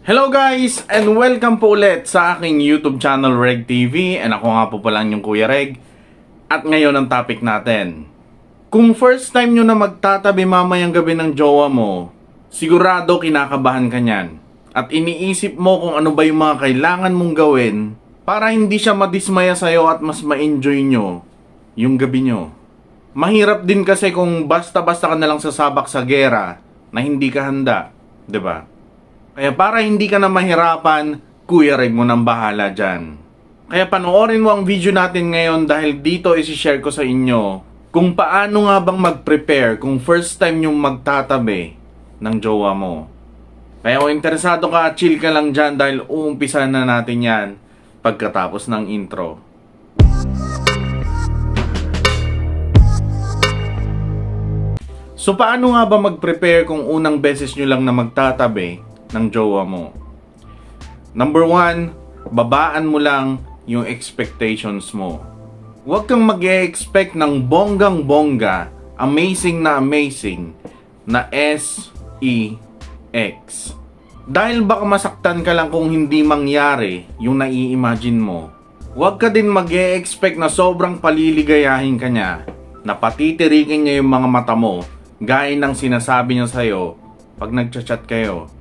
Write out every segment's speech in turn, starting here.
Hello guys, and welcome po ulit sa aking YouTube channel Reg TV. And ako nga po pala yung Kuya Reg. At ngayon ang topic natin. Kung first time nyo na magtatabi mamayang gabi ng jowa mo, sigurado kinakabahan ka niyan. At iniisip mo kung ano ba yung mga kailangan mong gawin para hindi siya madismaya sa'yo at mas ma-enjoy nyo yung gabi nyo. Mahirap din kasi kung basta-basta ka nalang sasabak sa gera na hindi ka handa, 'di ba? Kaya para hindi ka na mahirapan, Kuya Reg mo nang bahala dyan. Kaya panoorin mo ang video natin ngayon dahil dito isi-share ko sa inyo kung paano nga bang mag-prepare kung first time yung magtatabi ng jowa mo. Kaya kung interesado ka, chill ka lang dyan dahil uumpisa na natin yan pagkatapos ng intro. So paano nga ba mag-prepare kung unang beses nyo lang na magtatabi ng jowa mo? Number 1, babaan mo lang yung expectations mo. Huwag kang mag-e-expect ng bonggang-bongga, amazing na S-E-X. Dahil baka masaktan ka lang kung hindi mangyari yung nai-imagine mo. Huwag ka din mag-e-expect na sobrang paliligayahin ka niya, na patitirikin niya yung mga mata mo, gaya ng sinasabi niya sa'yo pag nagchat-chat kayo.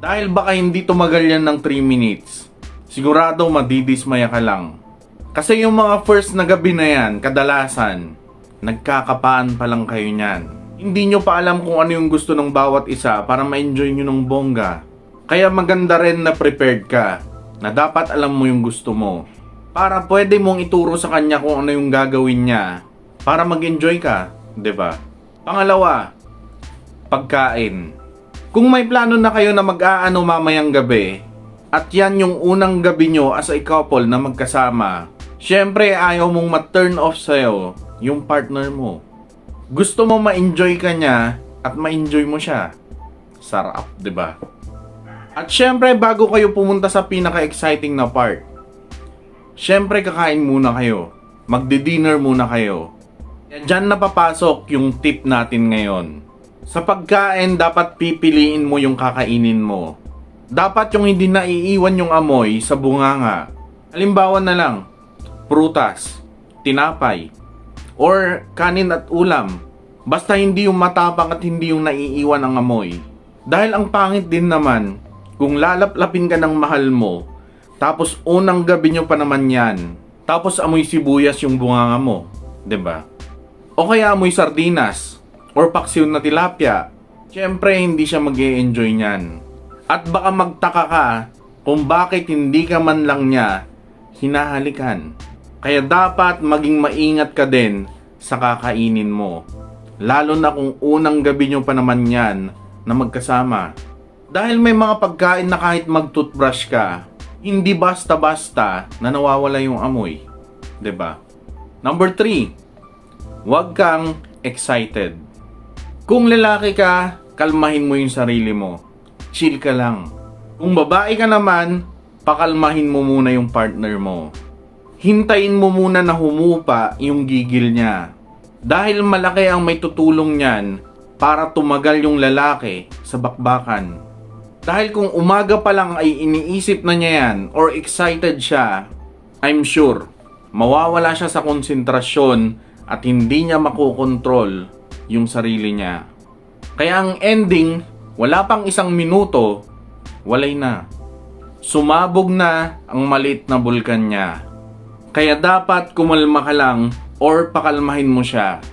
Dahil baka hindi tumagal yan ng 3 minutes. Sigurado madidismaya ka lang. Kasi yung mga first na gabi na yan, kadalasan, nagkakapaan pa lang kayo niyan. Hindi nyo pa alam kung ano yung gusto ng bawat isa para ma-enjoy nyo ng bongga. Kaya maganda rin na prepared ka, na dapat alam mo yung gusto mo. Para pwede mong ituro sa kanya kung ano yung gagawin niya, para mag-enjoy ka, 'di ba? Pangalawa, pagkain. Kung may plano na kayo na mag-aano mamayang gabi, at yan yung unang gabi nyo as a couple na magkasama, syempre ayaw mong ma-turn off sa'yo yung partner mo. Gusto mo ma-enjoy ka niya at ma-enjoy mo siya. Sarap, 'di ba? At syempre bago kayo pumunta sa pinaka-exciting na part, syempre kakain muna kayo. Magdi-dinner muna kayo. Diyan na papasok yung tip natin ngayon. Sa pagkain, dapat pipiliin mo yung kakainin mo. Dapat yung hindi naiiwan yung amoy sa bunganga. Halimbawa na lang, prutas, tinapay, or kanin at ulam. Basta hindi yung matapang at hindi yung naiiwan ang amoy. Dahil ang pangit din naman, kung lalaplapin ka ng mahal mo, tapos unang gabi nyo pa naman yan, tapos amoy sibuyas yung bunganga mo, 'di ba? O kaya amoy sardinas, or paksiw na tilapia, syempre hindi siya mag-e-enjoy niyan. At baka magtaka ka kung bakit hindi ka man lang niya hinahalikan. Kaya dapat maging maingat ka din sa kakainin mo. Lalo na kung unang gabi nyo pa naman yan na magkasama. Dahil may mga pagkain na kahit mag-toothbrush ka, hindi basta-basta na nawawala yung amoy. 'Di ba? Number 3, huwag kang excited. Kung lalaki ka, kalmahin mo yung sarili mo. Chill ka lang. Kung babae ka naman, pakalmahin mo muna yung partner mo. Hintayin mo muna na humupa yung gigil niya. Dahil malaki ang may tutulong niyan para tumagal yung lalaki sa bakbakan. Dahil kung umaga pa lang ay iniisip na niya yan or excited siya, I'm sure, mawawala siya sa konsentrasyon at hindi niya makokontrol yung sarili niya. Kaya ang ending, wala pang 1 minuto, walay na. Sumabog na ang maliit na bulkan niya. Kaya dapat kumalma ka lang or pakalmahin mo siya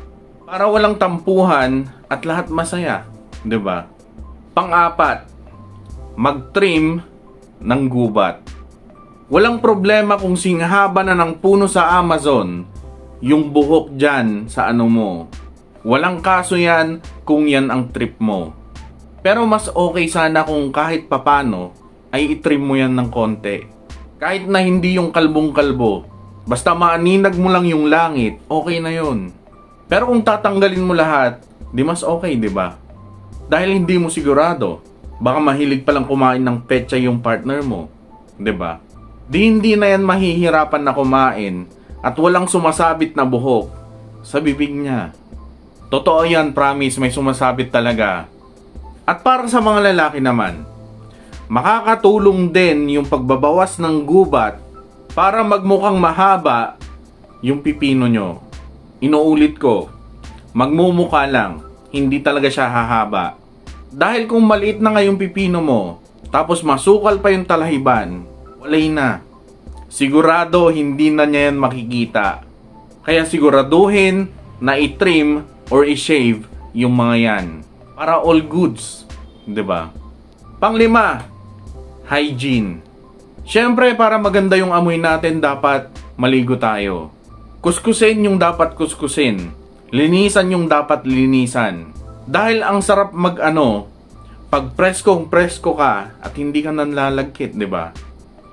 para walang tampuhan at lahat masaya, 'di ba? Pang-4, mag-trim ng gubat. Walang problema kung singhaba na ng puno sa Amazon yung buhok dyan sa ano mo. Walang kaso yan kung yan ang trip mo. Pero mas okay sana kung kahit papano ay itrim mo yan ng konti. Kahit na hindi yung kalbong-kalbo. Basta maaninag mo lang yung langit, okay na yun. Pero kung tatanggalin mo lahat, di mas okay, di ba? Dahil hindi mo sigurado. Baka mahilig palang kumain ng petsa yung partner mo. Di ba? Di hindi na yan mahihirapan na kumain at walang sumasabit na buhok sa bibig niya. Totoo yan, promise, may sumasabit talaga. At para sa mga lalaki naman, Makakatulong din yung pagbabawas ng gubat para magmukhang mahaba yung pipino nyo. Inuulit ko, magmumukha lang, hindi talaga siya hahaba. Dahil kung maliit na nga yung pipino mo, tapos masukal pa yung talahiban, walay na. Sigurado hindi na niya yan makikita. Kaya siguraduhin na i-trim or i-shave yung mga yan. Para all goods, 'di ba? Panglima, hygiene. Siyempre, para maganda yung amoy natin, dapat maligo tayo. Kuskusin yung dapat kuskusin. Linisan yung dapat linisan. Dahil ang sarap pag preskong-presko ka at hindi ka nanlalagkit, 'di ba?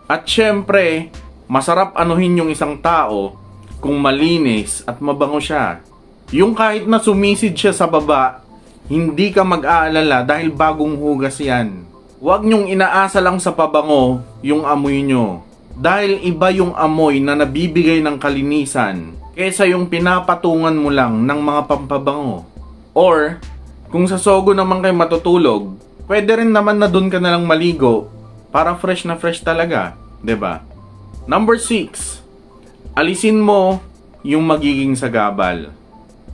At siyempre, masarap anuhin yung isang tao kung malinis at mabango siya. Yung kahit na sumisid siya sa baba, hindi ka mag-aalala dahil bagong hugas yan. Huwag nyong inaasa lang sa pabango yung amoy nyo. Dahil iba yung amoy na nabibigay ng kalinisan kaysa yung pinapatungan mo lang ng mga pampabango. Or, kung sa sogo naman kayo matutulog, pwede rin naman na dun ka nalang maligo para fresh na fresh talaga, 'di ba? Number 6, alisin mo yung magiging sagabal.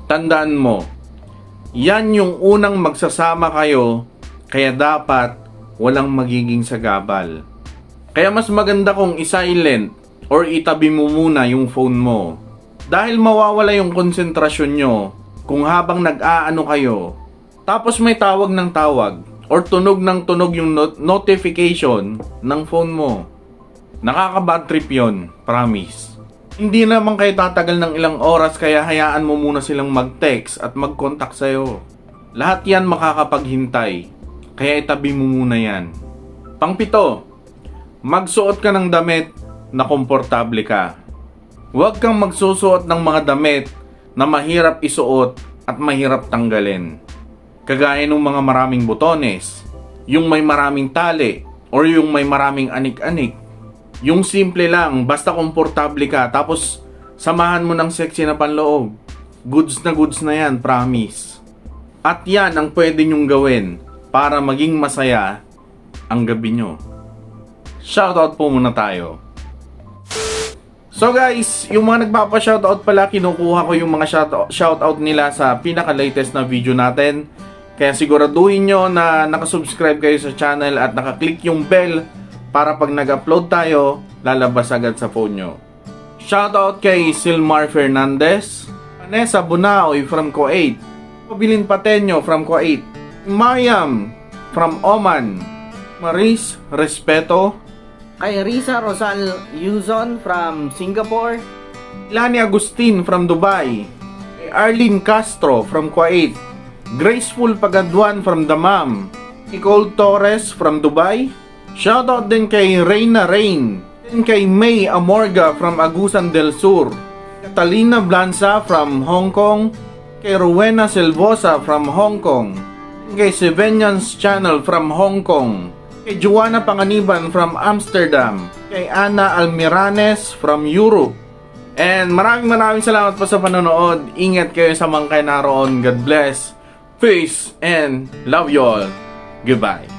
Tandaan mo, yan yung unang magsasama kayo, kaya dapat walang magiging sagabal. Kaya mas maganda kung i-silent or itabi mo muna yung phone mo. Dahil mawawala yung konsentrasyon nyo kung habang nag-aano kayo. Tapos may tawag ng tawag or tunog ng tunog yung notification ng phone mo. Nakaka-bad trip yun, promise. Hindi naman kayo tatagal ng ilang oras kaya hayaan mo muna silang mag-text at mag-contact sa'yo. Lahat yan makakapaghintay, kaya itabi mo muna yan. Pang-7, magsuot ka ng damit na komportable ka. Huwag kang magsusuot ng mga damit na mahirap isuot at mahirap tanggalin. Kagaya ng mga maraming butones, yung may maraming tali, or yung may maraming anik-anik. Yung simple lang, basta komportable ka, tapos samahan mo ng sexy na panloob. Goods na yan, promise. At yan ang pwede nyong gawin para maging masaya ang gabi nyo. Shoutout po muna tayo. So guys, yung mga nagpapa-shoutout pala, kinukuha ko yung mga shoutout nila sa pinaka-latest na video natin. Kaya siguraduhin nyo na nakasubscribe kayo sa channel at nakaklik yung bell para pag nag-upload tayo, lalabas agad sa phone nyo. Shoutout kay Silmar Fernandez, Vanessa Bunaoy from Kuwait, Pabilin Pateño from Kuwait, Mariam from Oman, Maris Respeto, kay Risa Rosal Yuzon from Singapore, Lani Agustin from Dubai, kay Arlene Castro from Kuwait, Graceful Pagaduan from Damam, Nicole Torres from Dubai. Shoutout din kay Reyna Rain, din kay May Amorga from Agusan del Sur, Catalina Blanza from Hong Kong, kay Rowena Silvosa from Hong Kong, kay Sevenians Channel from Hong Kong, kay Joanna Panganiban from Amsterdam, kay Ana Almiranes from Europe. And maraming salamat po sa panonood. Ingat kayo sa mga kayo naroon. God bless. Peace and love you all. Goodbye.